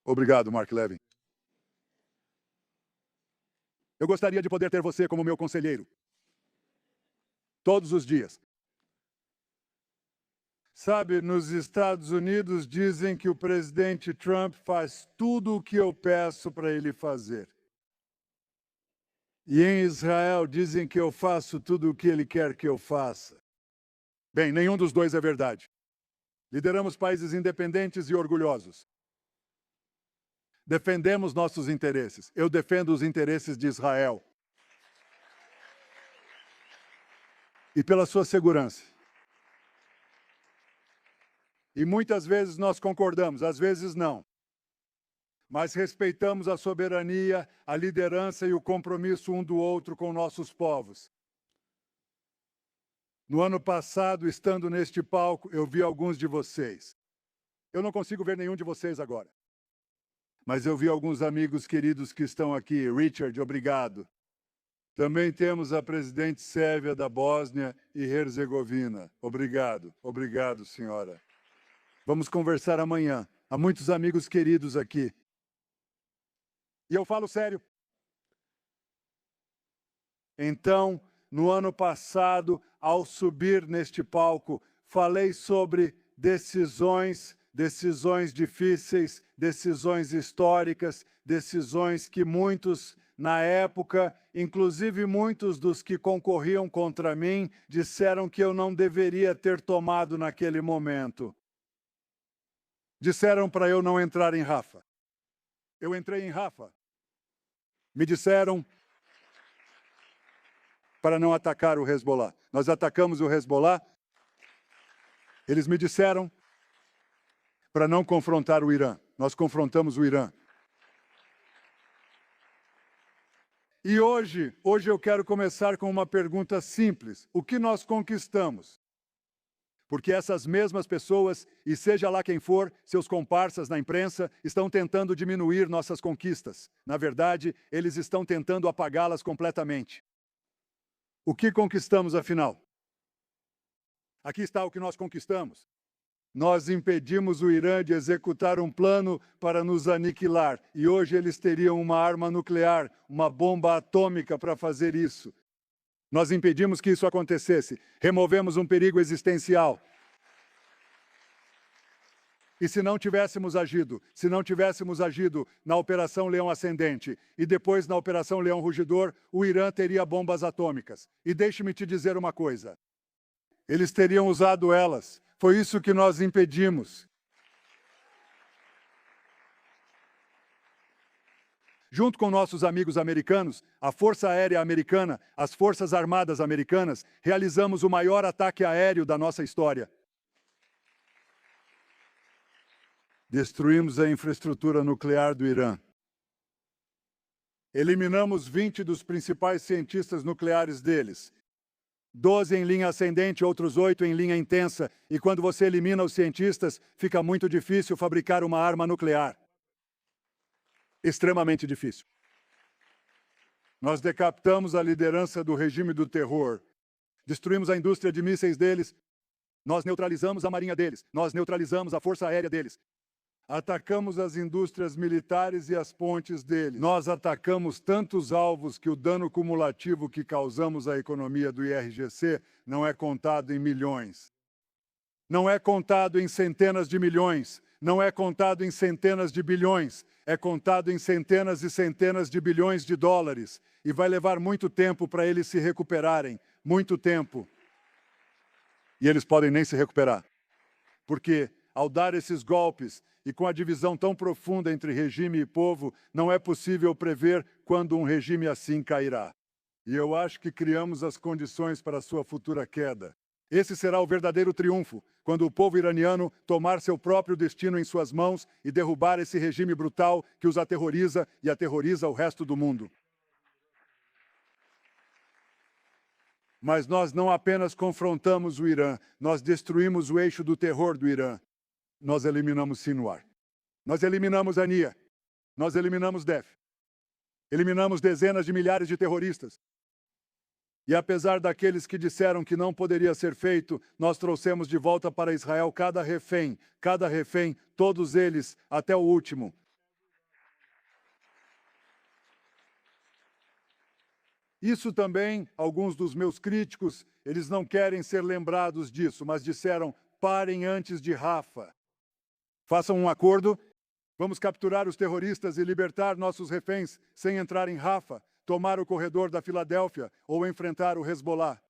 Obrigado, Mark Levin. Eu gostaria de poder ter você como meu conselheiro. Todos os dias. Sabe, nos Estados Unidos dizem que o presidente Trump faz tudo o que eu peço para ele fazer. E em Israel dizem que eu faço tudo o que ele quer que eu faça. Bem, nenhum dos dois é verdade. Lideramos países independentes e orgulhosos. Defendemos nossos interesses. Eu defendo os interesses de Israel. E pela sua segurança. E muitas vezes nós concordamos, às vezes não. Mas respeitamos a soberania, a liderança e o compromisso um do outro com nossos povos. No ano passado, estando neste palco, eu vi alguns de vocês. Eu não consigo ver nenhum de vocês agora. Mas eu vi alguns amigos queridos que estão aqui. Richard, obrigado. Também temos a presidente sérvia da Bósnia e Herzegovina. Obrigado, obrigado, senhora. Vamos conversar amanhã. Há muitos amigos queridos aqui. E eu falo sério. Então, no ano passado, ao subir neste palco, falei sobre decisões difíceis, decisões históricas, decisões que muitos, na época, inclusive muitos dos que concorriam contra mim, disseram que eu não deveria ter tomado naquele momento. Disseram para eu não entrar em Rafa. Eu entrei em Rafa. Me disseram para não atacar o Hezbollah. Nós atacamos o Hezbollah. Eles me disseram para não confrontar o Irã. Nós confrontamos o Irã. E hoje eu quero começar com uma pergunta simples. O que nós conquistamos? Porque essas mesmas pessoas, e seja lá quem for, seus comparsas na imprensa, estão tentando diminuir nossas conquistas. Na verdade, eles estão tentando apagá-las completamente. O que conquistamos, afinal? Aqui está o que nós conquistamos. Nós impedimos o Irã de executar um plano para nos aniquilar. E hoje eles teriam uma arma nuclear, uma bomba atômica para fazer isso. Nós impedimos que isso acontecesse. Removemos um perigo existencial. E se não tivéssemos agido na Operação Leão Ascendente e depois na Operação Leão Rugidor, o Irã teria bombas atômicas. E deixe-me te dizer uma coisa. Eles teriam usado elas. Foi isso que nós impedimos. Junto com nossos amigos americanos, a Força Aérea Americana, as Forças Armadas Americanas, realizamos o maior ataque aéreo da nossa história. Destruímos a infraestrutura nuclear do Irã. Eliminamos 20 dos principais cientistas nucleares deles. 12 em linha ascendente, outros 8 em linha intensa. E quando você elimina os cientistas, fica muito difícil fabricar uma arma nuclear. Extremamente difícil. Nós decapitamos a liderança do regime do terror. Destruímos a indústria de mísseis deles. Nós neutralizamos a marinha deles. Nós neutralizamos a força aérea deles. Atacamos as indústrias militares e as pontes deles. Nós atacamos tantos alvos que o dano cumulativo que causamos à economia do IRGC não é contado em milhões. Não é contado em centenas de milhões. Não é contado em centenas de bilhões. É contado em centenas e centenas de bilhões de dólares. E vai levar muito tempo para eles se recuperarem. Muito tempo. E eles podem nem se recuperar. Porque, ao dar esses golpes, e com a divisão tão profunda entre regime e povo, não é possível prever quando um regime assim cairá. E eu acho que criamos as condições para a sua futura queda. Esse será o verdadeiro triunfo, quando o povo iraniano tomar seu próprio destino em suas mãos e derrubar esse regime brutal que os aterroriza e aterroriza o resto do mundo. Mas nós não apenas confrontamos o Irã, nós destruímos o eixo do terror do Irã. Nós eliminamos Sinwar. Nós eliminamos Ania. Nós eliminamos Def. Eliminamos dezenas de milhares de terroristas. E apesar daqueles que disseram que não poderia ser feito, nós trouxemos de volta para Israel cada refém, todos eles, até o último. Isso também, alguns dos meus críticos, eles não querem ser lembrados disso, mas disseram, parem antes de Rafa. Façam um acordo, vamos capturar os terroristas e libertar nossos reféns sem entrar em Rafa, tomar o corredor da Filadélfia ou enfrentar o Hezbollah.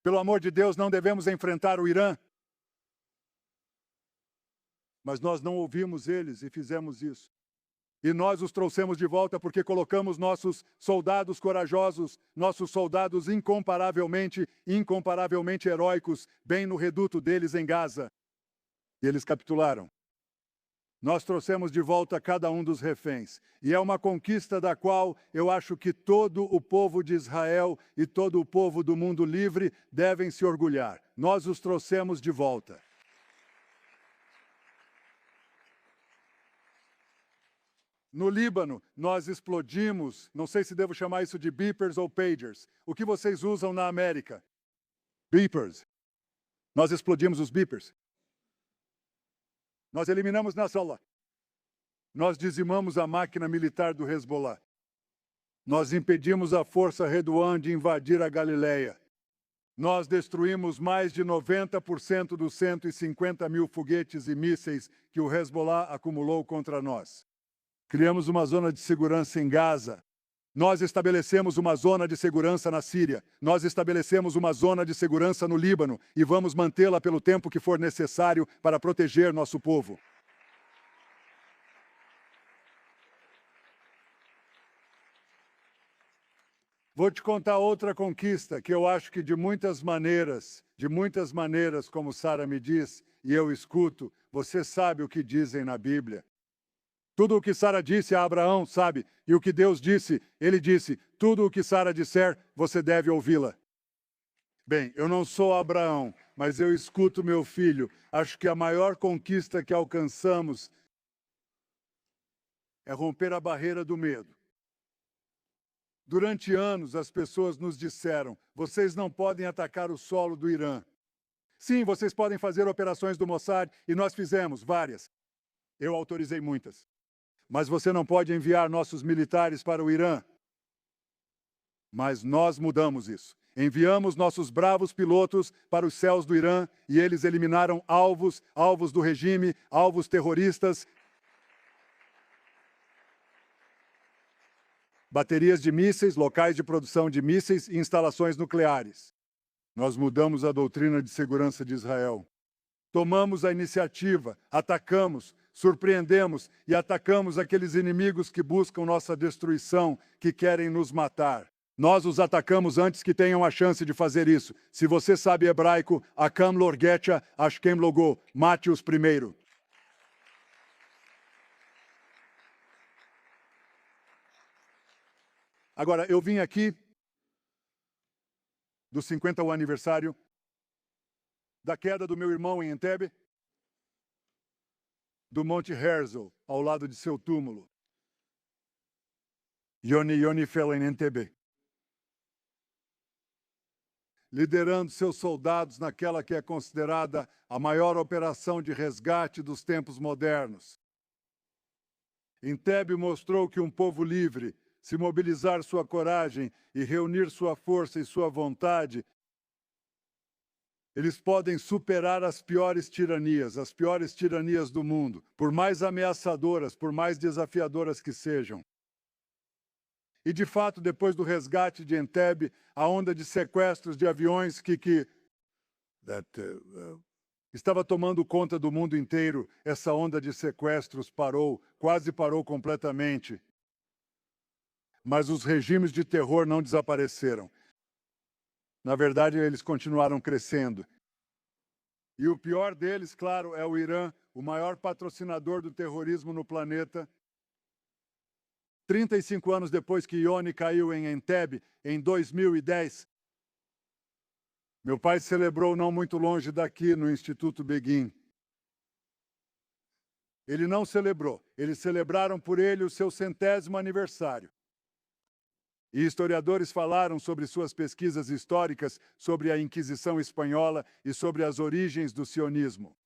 Pelo amor de Deus, não devemos enfrentar o Irã. Mas nós não ouvimos eles e fizemos isso. E nós os trouxemos de volta porque colocamos nossos soldados corajosos, nossos soldados incomparavelmente heróicos, bem no reduto deles em Gaza. E eles capitularam. Nós trouxemos de volta cada um dos reféns. E é uma conquista da qual eu acho que todo o povo de Israel e todo o povo do mundo livre devem se orgulhar. Nós os trouxemos de volta. No Líbano, nós explodimos, não sei se devo chamar isso de beepers ou pagers. O que vocês usam na América? Beepers. Nós explodimos os beepers. Nós eliminamos Nasrallah. Nós dizimamos a máquina militar do Hezbollah. Nós impedimos a força Redouan de invadir a Galileia. Nós destruímos mais de 90% dos 150 mil foguetes e mísseis que o Hezbollah acumulou contra nós. Criamos uma zona de segurança em Gaza. Nós estabelecemos uma zona de segurança na Síria. Nós estabelecemos uma zona de segurança no Líbano e vamos mantê-la pelo tempo que for necessário para proteger nosso povo. Vou te contar outra conquista que eu acho que de muitas maneiras, como Sara me diz, e eu escuto, você sabe o que dizem na Bíblia. Tudo o que Sara disse a Abraão, sabe? E o que Deus disse, ele disse, tudo o que Sara disser, você deve ouvi-la. Bem, eu não sou Abraão, mas eu escuto meu filho. Acho que a maior conquista que alcançamos é romper a barreira do medo. Durante anos, as pessoas nos disseram, vocês não podem atacar o solo do Irã. Sim, vocês podem fazer operações do Mossad, e nós fizemos várias. Eu autorizei muitas. Mas você não pode enviar nossos militares para o Irã. Mas nós mudamos isso. Enviamos nossos bravos pilotos para os céus do Irã e eles eliminaram alvos do regime, alvos terroristas, baterias de mísseis, locais de produção de mísseis e instalações nucleares. Nós mudamos a doutrina de segurança de Israel. Tomamos a iniciativa, atacamos, surpreendemos e atacamos aqueles inimigos que buscam nossa destruição, que querem nos matar. Nós os atacamos antes que tenham a chance de fazer isso. Se você sabe hebraico, Akam Lorgecha, Ashkem Logo, mate-os primeiro. Agora, eu vim aqui do 50º aniversário da queda do meu irmão em Entebbe, do Monte Herzl, ao lado de seu túmulo. Yoni fell em Entebbe. Liderando seus soldados naquela que é considerada a maior operação de resgate dos tempos modernos. Entebbe mostrou que um povo livre, se mobilizar sua coragem e reunir sua força e sua vontade, eles podem superar as piores tiranias do mundo, por mais ameaçadoras, por mais desafiadoras que sejam. E, de fato, depois do resgate de Entebbe, a onda de sequestros de aviões estava tomando conta do mundo inteiro, essa onda de sequestros parou, quase parou completamente. Mas os regimes de terror não desapareceram. Na verdade, eles continuaram crescendo. E o pior deles, claro, é o Irã, o maior patrocinador do terrorismo no planeta. 35 anos depois que Yoni caiu em Entebbe, em 2010, meu pai celebrou não muito longe daqui, no Instituto Begin. Ele não celebrou, eles celebraram por ele o seu 100º aniversário. E historiadores falaram sobre suas pesquisas históricas sobre a Inquisição Espanhola e sobre as origens do sionismo.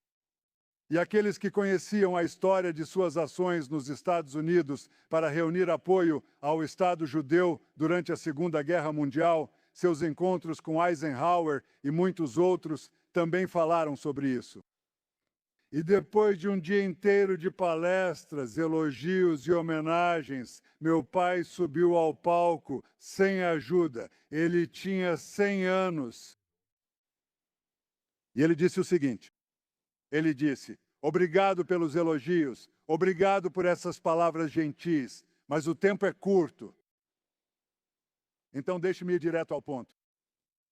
E aqueles que conheciam a história de suas ações nos Estados Unidos para reunir apoio ao Estado judeu durante a Segunda Guerra Mundial, seus encontros com Eisenhower e muitos outros também falaram sobre isso. E depois de um dia inteiro de palestras, elogios e homenagens, meu pai subiu ao palco sem ajuda. Ele tinha 100 anos. E ele disse o seguinte: ele disse, obrigado pelos elogios, obrigado por essas palavras gentis, mas o tempo é curto. Então deixe-me ir direto ao ponto.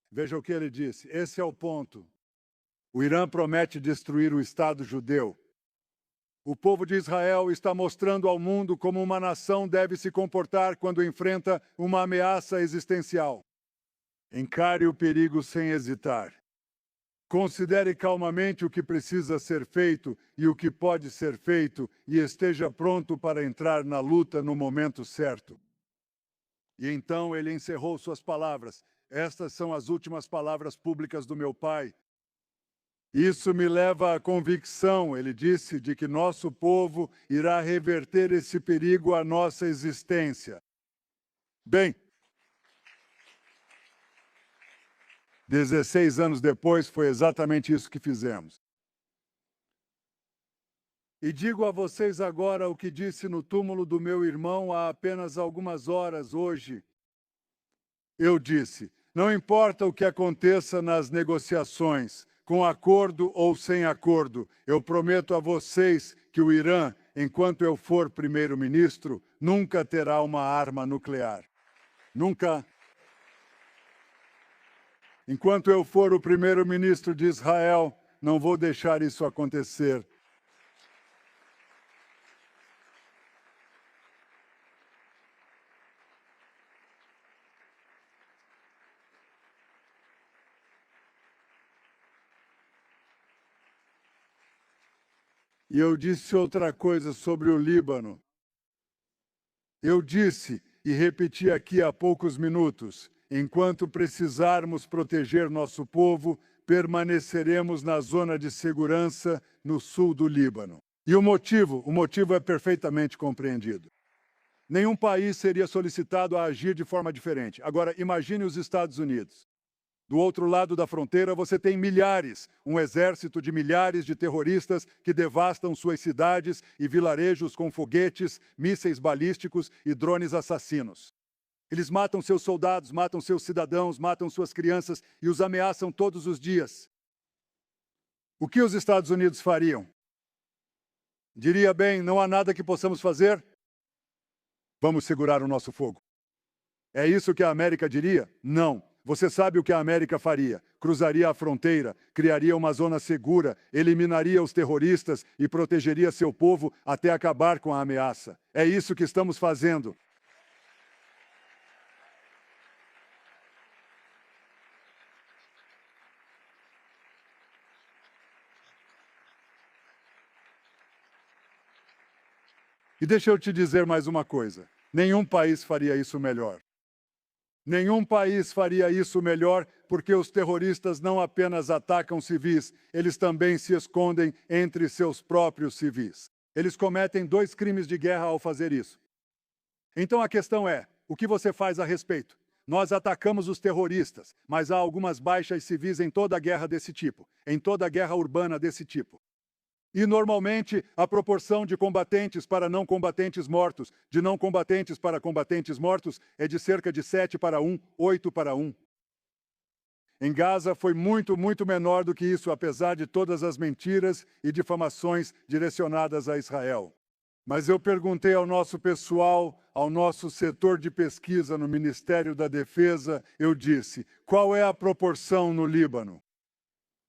Veja o que ele disse, esse é o ponto. O Irã promete destruir o Estado judeu. O povo de Israel está mostrando ao mundo como uma nação deve se comportar quando enfrenta uma ameaça existencial. Encare o perigo sem hesitar. Considere calmamente o que precisa ser feito e o que pode ser feito e esteja pronto para entrar na luta no momento certo. E então ele encerrou suas palavras. Estas são as últimas palavras públicas do meu pai. Isso me leva à convicção, ele disse, de que nosso povo irá reverter esse perigo à nossa existência. Bem, 16 anos depois, foi exatamente isso que fizemos. E digo a vocês agora o que disse no túmulo do meu irmão há apenas algumas horas hoje. Eu disse, não importa o que aconteça nas negociações, com acordo ou sem acordo, eu prometo a vocês que o Irã, enquanto eu for primeiro-ministro, nunca terá uma arma nuclear. Nunca. Enquanto eu for o primeiro-ministro de Israel, não vou deixar isso acontecer. E eu disse outra coisa sobre o Líbano. Eu disse, e repeti aqui há poucos minutos, enquanto precisarmos proteger nosso povo, permaneceremos na zona de segurança no sul do Líbano. E o motivo é perfeitamente compreendido. Nenhum país seria solicitado a agir de forma diferente. Agora, imagine os Estados Unidos. Do outro lado da fronteira, você tem um exército de milhares de terroristas que devastam suas cidades e vilarejos com foguetes, mísseis balísticos e drones assassinos. Eles matam seus soldados, matam seus cidadãos, matam suas crianças e os ameaçam todos os dias. O que os Estados Unidos fariam? Diria bem, não há nada que possamos fazer? Vamos segurar o nosso fogo. É isso que a América diria? Não. Você sabe o que a América faria? Cruzaria a fronteira, criaria uma zona segura, eliminaria os terroristas e protegeria seu povo até acabar com a ameaça. É isso que estamos fazendo. E deixa eu te dizer mais uma coisa. Nenhum país faria isso melhor. Nenhum país faria isso melhor porque os terroristas não apenas atacam civis, eles também se escondem entre seus próprios civis. Eles cometem 2 crimes de guerra ao fazer isso. Então a questão é, o que você faz a respeito? Nós atacamos os terroristas, mas há algumas baixas civis em toda guerra desse tipo, em toda guerra urbana desse tipo. E, normalmente, a proporção de combatentes para não combatentes mortos, de não combatentes para combatentes mortos, é de cerca de 7 para 1, 8 para 1. Em Gaza foi muito, muito menor do que isso, apesar de todas as mentiras e difamações direcionadas a Israel. Mas eu perguntei ao nosso pessoal, ao nosso setor de pesquisa no Ministério da Defesa, eu disse, qual é a proporção no Líbano?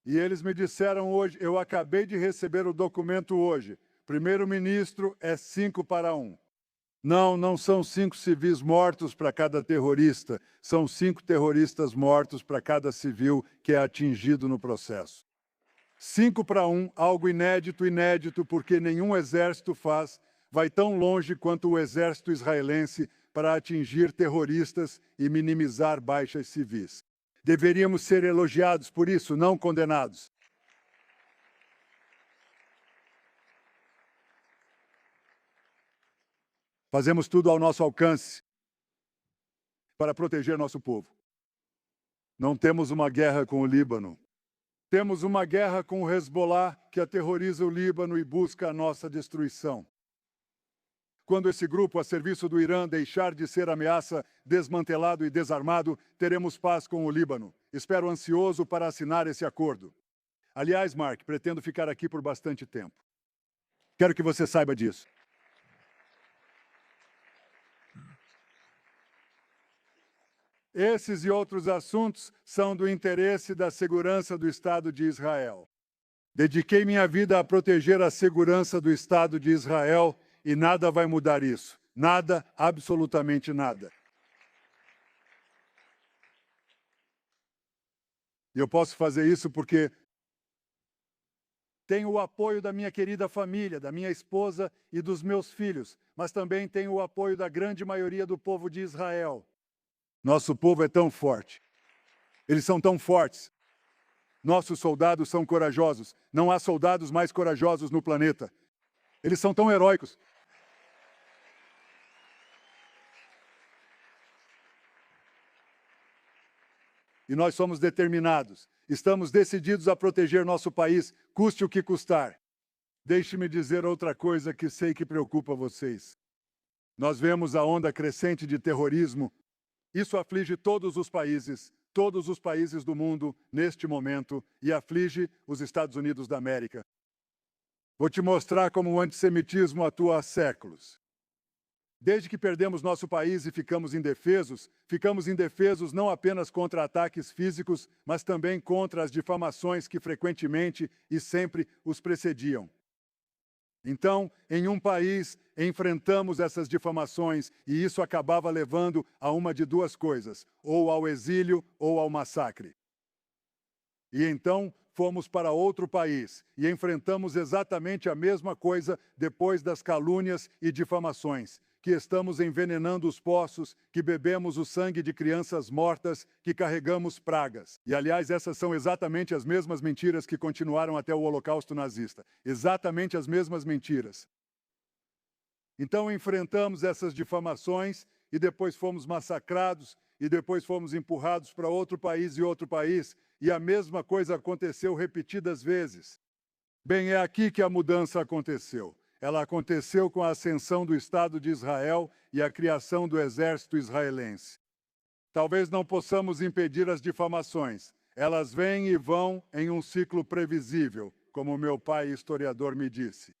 E eles me disseram hoje, eu acabei de receber o documento hoje, primeiro-ministro é 5 para 1. Não são 5 civis mortos para cada terrorista, são 5 terroristas mortos para cada civil que é atingido no processo. 5 para 1, algo inédito, porque nenhum exército vai tão longe quanto o exército israelense para atingir terroristas e minimizar baixas civis. Deveríamos ser elogiados por isso, não condenados. Fazemos tudo ao nosso alcance para proteger nosso povo. Não temos uma guerra com o Líbano. Temos uma guerra com o Hezbollah, que aterroriza o Líbano e busca a nossa destruição. Quando esse grupo, a serviço do Irã, deixar de ser ameaça, desmantelado e desarmado, teremos paz com o Líbano. Espero ansioso para assinar esse acordo. Aliás, Mark, pretendo ficar aqui por bastante tempo. Quero que você saiba disso. Esses e outros assuntos são do interesse da segurança do Estado de Israel. Dediquei minha vida a proteger a segurança do Estado de Israel e nada vai mudar isso. Nada, absolutamente nada. E eu posso fazer isso porque tenho o apoio da minha querida família, da minha esposa e dos meus filhos, mas também tenho o apoio da grande maioria do povo de Israel. Nosso povo é tão forte. Eles são tão fortes. Nossos soldados são corajosos. Não há soldados mais corajosos no planeta. Eles são tão heróicos. E nós somos determinados. Estamos decididos a proteger nosso país, custe o que custar. Deixe-me dizer outra coisa que sei que preocupa vocês. Nós vemos a onda crescente de terrorismo. Isso aflige todos os países do mundo, neste momento, e aflige os Estados Unidos da América. Vou te mostrar como o antissemitismo atua há séculos. Desde que perdemos nosso país e ficamos indefesos não apenas contra ataques físicos, mas também contra as difamações que frequentemente e sempre os precediam. Então, em um país, enfrentamos essas difamações e isso acabava levando a uma de duas coisas, ou ao exílio ou ao massacre. E então, fomos para outro país e enfrentamos exatamente a mesma coisa depois das calúnias e difamações, que estamos envenenando os poços, que bebemos o sangue de crianças mortas, que carregamos pragas. E, aliás, essas são exatamente as mesmas mentiras que continuaram até o Holocausto nazista. Exatamente as mesmas mentiras. Então, enfrentamos essas difamações e depois fomos massacrados e depois fomos empurrados para outro país e a mesma coisa aconteceu repetidas vezes. Bem, é aqui que a mudança aconteceu. Ela aconteceu com a ascensão do Estado de Israel e a criação do exército israelense. Talvez não possamos impedir as difamações. Elas vêm e vão em um ciclo previsível, como meu pai historiador me disse.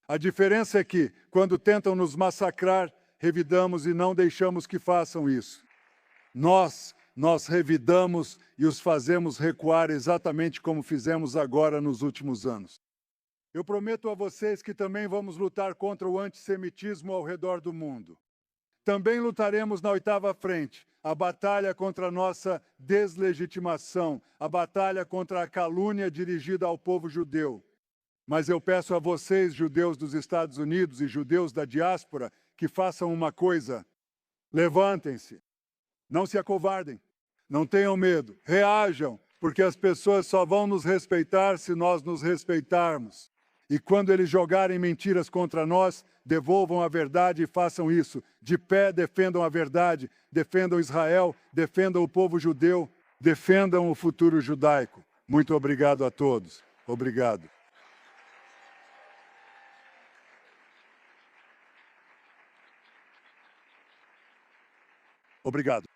A diferença é que, quando tentam nos massacrar, revidamos e não deixamos que façam isso. Nós revidamos e os fazemos recuar exatamente como fizemos agora nos últimos anos. Eu prometo a vocês que também vamos lutar contra o antissemitismo ao redor do mundo. Também lutaremos na 8ª frente, a batalha contra a nossa deslegitimação, a batalha contra a calúnia dirigida ao povo judeu. Mas eu peço a vocês, judeus dos Estados Unidos e judeus da diáspora, que façam uma coisa. Levantem-se. Não se acovardem. Não tenham medo. Reajam, porque as pessoas só vão nos respeitar se nós nos respeitarmos. E quando eles jogarem mentiras contra nós, devolvam a verdade e façam isso. De pé, defendam a verdade, defendam Israel, defendam o povo judeu, defendam o futuro judaico. Muito obrigado a todos. Obrigado. Obrigado.